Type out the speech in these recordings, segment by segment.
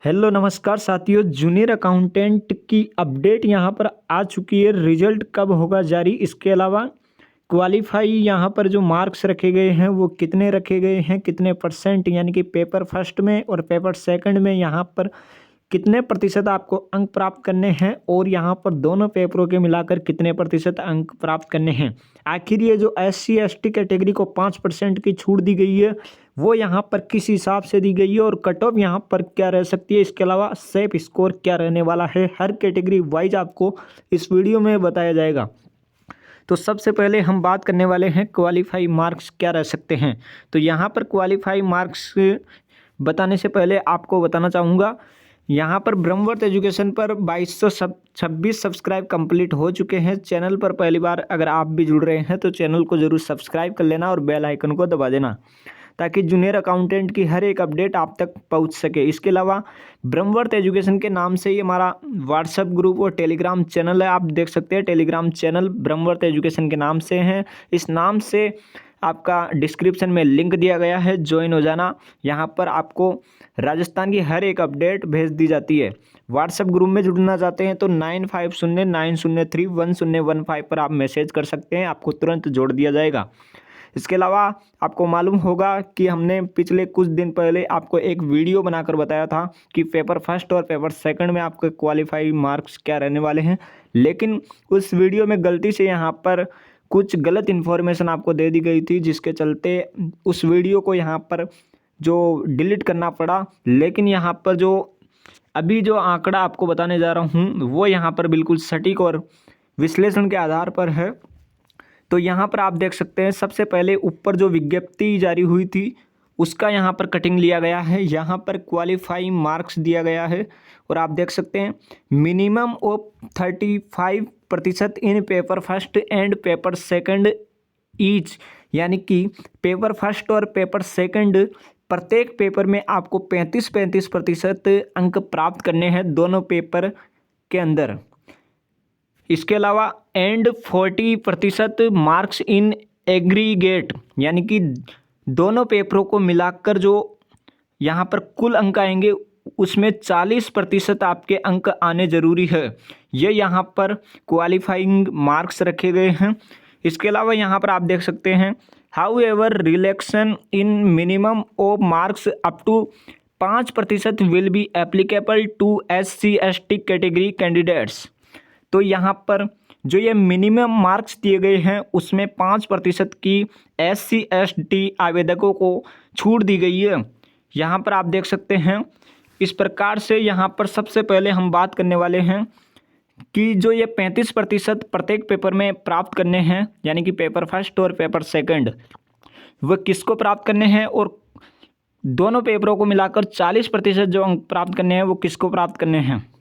Hello नमस्कार साथियों। Junior accountant की अपडेट यहाँ पर आ चुकी है। रिजल्ट कब होगा जारी, इसके अलावा क्वालिफाई यहाँ पर जो मार्क्स रखे गए हैं वो कितने रखे गए हैं, कितने परसेंट, यानी कि पेपर फर्स्ट में और पेपर सेकंड में यहाँ पर कितने प्रतिशत आपको अंक प्राप्त करने हैं और यहाँ पर दोनों पेपरों के मिलाकर कितने प्रतिशत अंक प्राप्त करने हैं। आखिर ये जो SC/ST कैटेगरी को 5% की छूट दी गई है वो यहाँ पर किस हिसाब से दी गई है और कट ऑफ यहाँ पर क्या रह सकती है, इसके अलावा सेफ स्कोर क्या रहने वाला है, हर कैटेगरी वाइज आपको इस वीडियो में बताया जाएगा। तो सबसे पहले हम बात करने वाले हैं क्वालिफाई मार्क्स क्या रह सकते हैं। तो यहाँ पर क्वालिफाई मार्क्स बताने से पहले आपको बताना चाहूँगा, यहाँ पर ब्रह्मवर्त एजुकेशन पर 2226 सब्सक्राइब कंप्लीट हो चुके हैं। चैनल पर पहली बार अगर आप भी जुड़ रहे हैं तो चैनल को ज़रूर सब्सक्राइब कर लेना और बेल आइकन को दबा देना ताकि जूनियर अकाउंटेंट की हर एक अपडेट आप तक पहुंच सके। इसके अलावा ब्रह्मवर्त एजुकेशन के नाम से ही हमारा व्हाट्सएप ग्रुप और टेलीग्राम चैनल है, आप देख सकते हैं। टेलीग्राम चैनल ब्रह्मवर्त एजुकेशन के नाम से हैं। इस नाम से आपका डिस्क्रिप्शन में लिंक दिया गया है, ज्वाइन हो जाना। यहाँ पर आपको राजस्थान की हर एक अपडेट भेज दी जाती है। व्हाट्सएप ग्रुप में जुड़ना चाहते हैं तो 9509031015 पर आप मैसेज कर सकते हैं, आपको तुरंत जोड़ दिया जाएगा। इसके अलावा आपको मालूम होगा कि हमने पिछले कुछ दिन पहले आपको एक वीडियो बनाकर बताया था कि पेपर फर्स्ट और पेपर सेकंड में आपके क्वालिफाई मार्क्स क्या रहने वाले हैं, लेकिन उस वीडियो में गलती से यहाँ पर कुछ गलत इन्फॉर्मेशन आपको दे दी गई थी, जिसके चलते उस वीडियो को यहाँ पर जो डिलीट करना पड़ा। लेकिन यहाँ पर जो अभी जो आंकड़ा आपको बताने जा रहा हूँ वो यहाँ पर बिल्कुल सटीक और विश्लेषण के आधार पर है। तो यहाँ पर आप देख सकते हैं, सबसे पहले ऊपर जो विज्ञप्ति जारी हुई थी उसका यहाँ पर कटिंग लिया गया है। यहाँ पर क्वालिफाइंग मार्क्स दिया गया है और आप देख सकते हैं minimum of 35% in paper first and paper second each, यानी कि पेपर फर्स्ट और पेपर सेकंड प्रत्येक पेपर में आपको 35% अंक प्राप्त करने हैं दोनों पेपर के अंदर। इसके अलावा एंड 40% मार्क्स इन एग्रीगेट, यानी कि दोनों पेपरों को मिलाकर जो यहाँ पर कुल अंक आएंगे उसमें 40% आपके अंक आने जरूरी है। ये यहाँ पर क्वालिफाइंग मार्क्स रखे गए हैं। इसके अलावा यहाँ पर आप देख सकते हैं however relaxation in minimum of marks up to 5% will be applicable to SC/ST category candidates. तो यहाँ पर जो ये मिनिमम मार्क्स दिए गए हैं उसमें 5% की SC/ST आवेदकों को छूट दी गई है। यहाँ पर आप देख सकते हैं इस प्रकार से। यहाँ पर सबसे पहले हम बात करने वाले हैं कि जो ये 35% प्रत्येक पेपर में प्राप्त करने हैं, यानी कि पेपर फर्स्ट और पेपर सेकंड, वह किसको प्राप्त करने हैं, और दोनों पेपरों को मिलाकर 40% जो अंक प्राप्त करने हैं वो किसको प्राप्त करने हैं।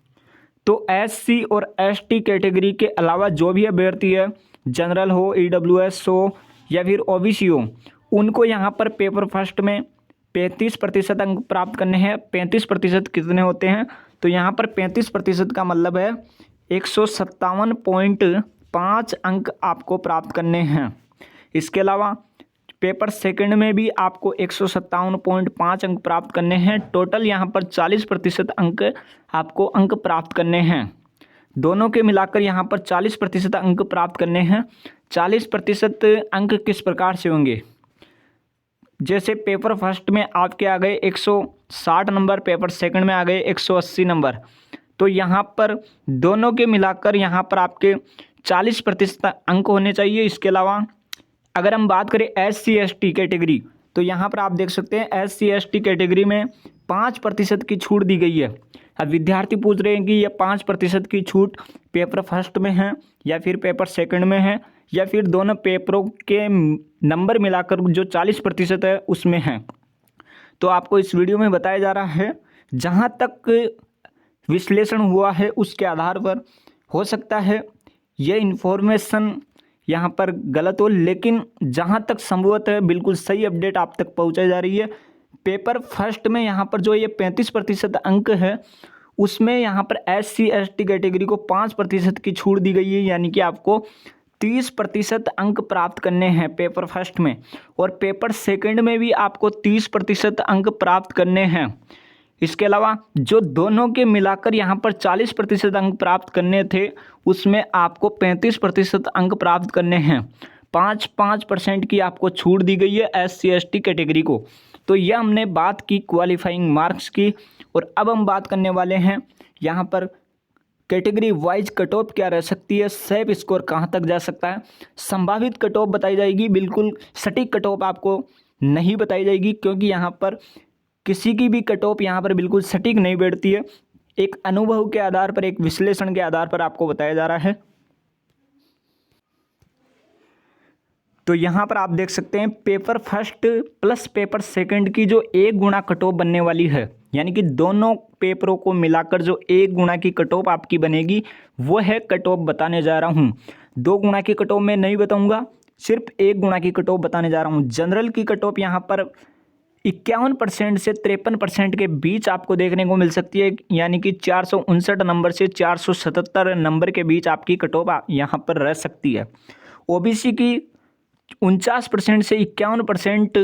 तो SC और ST कैटेगरी के अलावा जो भी अभ्यर्थी है, जनरल हो, EWS हो या फिर OBC हो, उनको यहाँ पर पेपर फर्स्ट में 35% अंक प्राप्त करने हैं। 35% कितने होते हैं, तो यहाँ पर 35% का मतलब है 157.5 अंक आपको प्राप्त करने हैं। इसके अलावा पेपर सेकंड में भी आपको 157.5 अंक प्राप्त करने हैं। टोटल यहाँ पर 40% अंक आपको अंक प्राप्त करने हैं। दोनों के मिलाकर यहाँ पर 40% अंक प्राप्त करने हैं। 40% अंक किस प्रकार से होंगे, जैसे पेपर फर्स्ट में आपके आ गए 160 नंबर, पेपर सेकंड में आ गए 180 नंबर, तो यहाँ पर दोनों के मिलाकर यहाँ पर आपके 40% अंक होने चाहिए। इसके अलावा अगर हम बात करें SC/ST कैटेगरी, तो यहाँ पर आप देख सकते हैं SC/ST कैटेगरी में 5% की छूट दी गई है। अब विद्यार्थी पूछ रहे हैं कि ये 5% की छूट पेपर फर्स्ट में है या फिर पेपर सेकंड में है या फिर दोनों पेपरों के नंबर मिलाकर जो 40% है उसमें है। तो आपको इस वीडियो में बताया जा रहा है, जहाँ तक विश्लेषण हुआ है उसके आधार पर हो सकता है यह इन्फॉर्मेशन यहाँ पर गलत हो, लेकिन जहाँ तक संभवत है बिल्कुल सही अपडेट आप तक पहुँचाई जा रही है। पेपर फर्स्ट में यहाँ पर जो ये 35% अंक है उसमें यहाँ पर SC/ST कैटेगरी को 5% की छूट दी गई है, यानी कि आपको 30% अंक प्राप्त करने हैं पेपर फर्स्ट में, और पेपर सेकंड में भी आपको 30% अंक प्राप्त करने हैं। इसके अलावा जो दोनों के मिलाकर यहाँ पर 40% अंक प्राप्त करने थे, उसमें आपको 35% अंक प्राप्त करने हैं। 5% की आपको छूट दी गई है SC/ST कैटेगरी को। तो यह हमने बात की क्वालिफाइंग मार्क्स की। और अब हम बात करने वाले हैं यहाँ पर कैटेगरी वाइज कट ऑफ क्या रह सकती है, सेफ स्कोर कहाँ तक जा सकता है। संभावित कट ऑफ बताई जाएगी, बिल्कुल सटीक कट ऑफ आपको नहीं बताई जाएगी, क्योंकि यहाँ पर किसी की भी कट ऑफ यहाँ पर बिल्कुल सटीक नहीं बैठती है। एक अनुभव के आधार पर, एक विश्लेषण के आधार पर आपको बताया जा रहा है। तो यहाँ पर आप देख सकते हैं paper first plus paper second की जो 1 गुना कट ऑफ बनने वाली है, यानी कि दोनों पेपरों को मिलाकर जो 1 गुना की कट ऑफ आपकी बनेगी, वो है कट ऑफ बताने जा रहा हूँ। 2 गुना की कट ऑफ मैं नहीं बताऊँगा, सिर्फ 1 गुना की कट ऑफ बताने जा रहा हूँ। जनरल की कट ऑफ यहाँ पर 51% से 53% के बीच आपको देखने को मिल सकती है, यानी कि 459 नंबर से 477 नंबर के बीच आपकी कट ऑफ यहाँ पर रह सकती है। OBC की 49% से 51%,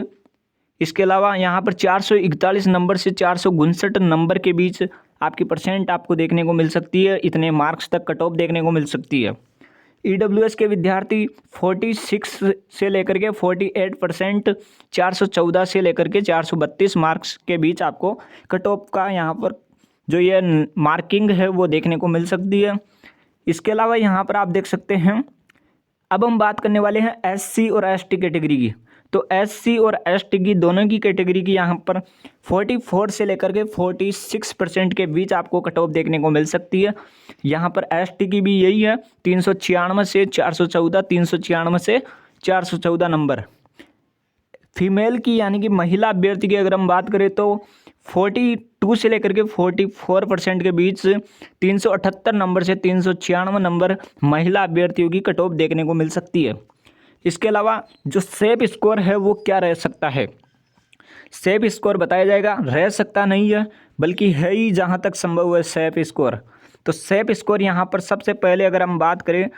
इसके अलावा यहाँ पर 441 नंबर से 459 नंबर के बीच आपकी परसेंट आपको देखने को मिल सकती है। इतने मार्क्स तक कट ऑफ देखने को मिल सकती है। EWS के विद्यार्थी 46 से लेकर के 48%, 414 से लेकर के 432 मार्क्स के बीच आपको कट ऑफ का यहाँ पर जो ये मार्किंग है वो देखने को मिल सकती है। इसके अलावा यहाँ पर आप देख सकते हैं, अब हम बात करने वाले हैं SC और ST कैटेगरी की। तो SC और ST की दोनों की कैटेगरी की यहाँ पर 44 से लेकर के 46% के बीच आपको कट ऑफ देखने को मिल सकती है। यहाँ पर ST की भी यही है, 396 से 414, 396 से 414 नंबर। फीमेल की यानी कि महिला अभ्यर्थी की अगर हम बात करें तो 42 से लेकर के 44% के बीच 378 नंबर से 396 नंबर महिला अभ्यर्थियों की कट ऑफ देखने को मिल सकती है। इसके अलावा जो सेफ स्कोर है वो क्या रह सकता है, सेफ स्कोर बताया जाएगा, रह सकता नहीं है बल्कि है ही जहाँ तक संभव है सेफ स्कोर। तो सेफ स्कोर यहाँ पर सबसे पहले अगर हम बात करें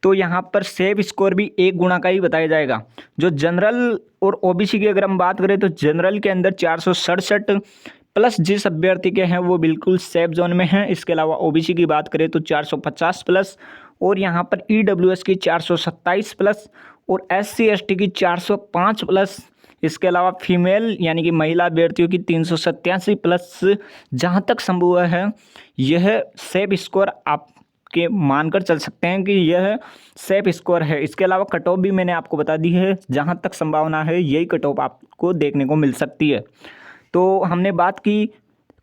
तो यहाँ पर सेफ स्कोर भी 1 गुना का ही बताया जाएगा। जो जनरल और OBC की अगर हम बात करें तो जनरल के अंदर 467 प्लस जिस अभ्यर्थी के हैं वो बिल्कुल सेफ जोन में हैं। इसके अलावा OBC की बात करें तो 450 प्लस, और यहाँ पर EWS की 427 प्लस और SC/ST की 405 प्लस। इसके अलावा फीमेल यानी कि महिला अभ्यर्थियों की 387 प्लस। जहाँ तक संभव है यह सेफ स्कोर आपके मानकर चल सकते हैं कि यह सेफ स्कोर है। इसके अलावा कट ऑफ भी मैंने आपको बता दी है, जहाँ तक संभावना है यही कट ऑफ आपको देखने को मिल सकती है। तो हमने बात की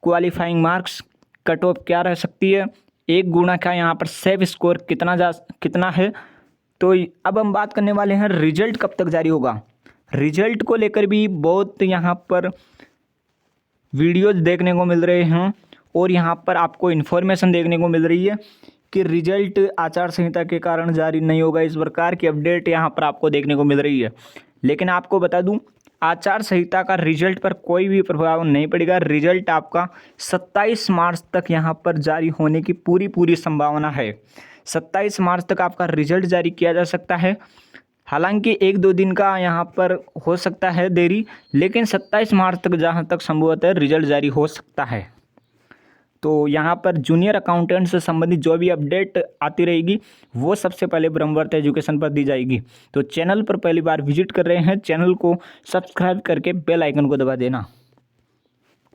क्वालिफाइंग मार्क्स, कट ऑफ क्या रह सकती है, 1 गुना का यहाँ पर सेफ स्कोर कितना है। तो अब हम बात करने वाले हैं रिजल्ट कब तक जारी होगा। रिजल्ट को लेकर भी बहुत यहाँ पर वीडियोज देखने को मिल रहे हैं और यहाँ पर आपको इन्फॉर्मेशन देखने को मिल रही है कि रिजल्ट आचार संहिता के कारण जारी नहीं होगा। इस प्रकार की अपडेट यहाँ पर आपको देखने को मिल रही है, लेकिन आपको बता दूं आचार संहिता का रिजल्ट पर कोई भी प्रभाव नहीं पड़ेगा। रिजल्ट आपका 27 मार्च तक यहाँ पर जारी होने की पूरी संभावना है। 27 मार्च तक आपका रिजल्ट जारी किया जा सकता है। हालांकि 1-2 दिन का यहाँ पर हो सकता है देरी, लेकिन 27 मार्च तक जहाँ तक संभवतः रिजल्ट जारी हो सकता है। तो यहाँ पर जूनियर अकाउंटेंट से संबंधित जो भी अपडेट आती रहेगी वो सबसे पहले ब्रह्मवर्त एजुकेशन पर दी जाएगी। तो चैनल पर पहली बार विजिट कर रहे हैं, चैनल को सब्सक्राइब करके बेल आइकन को दबा देना।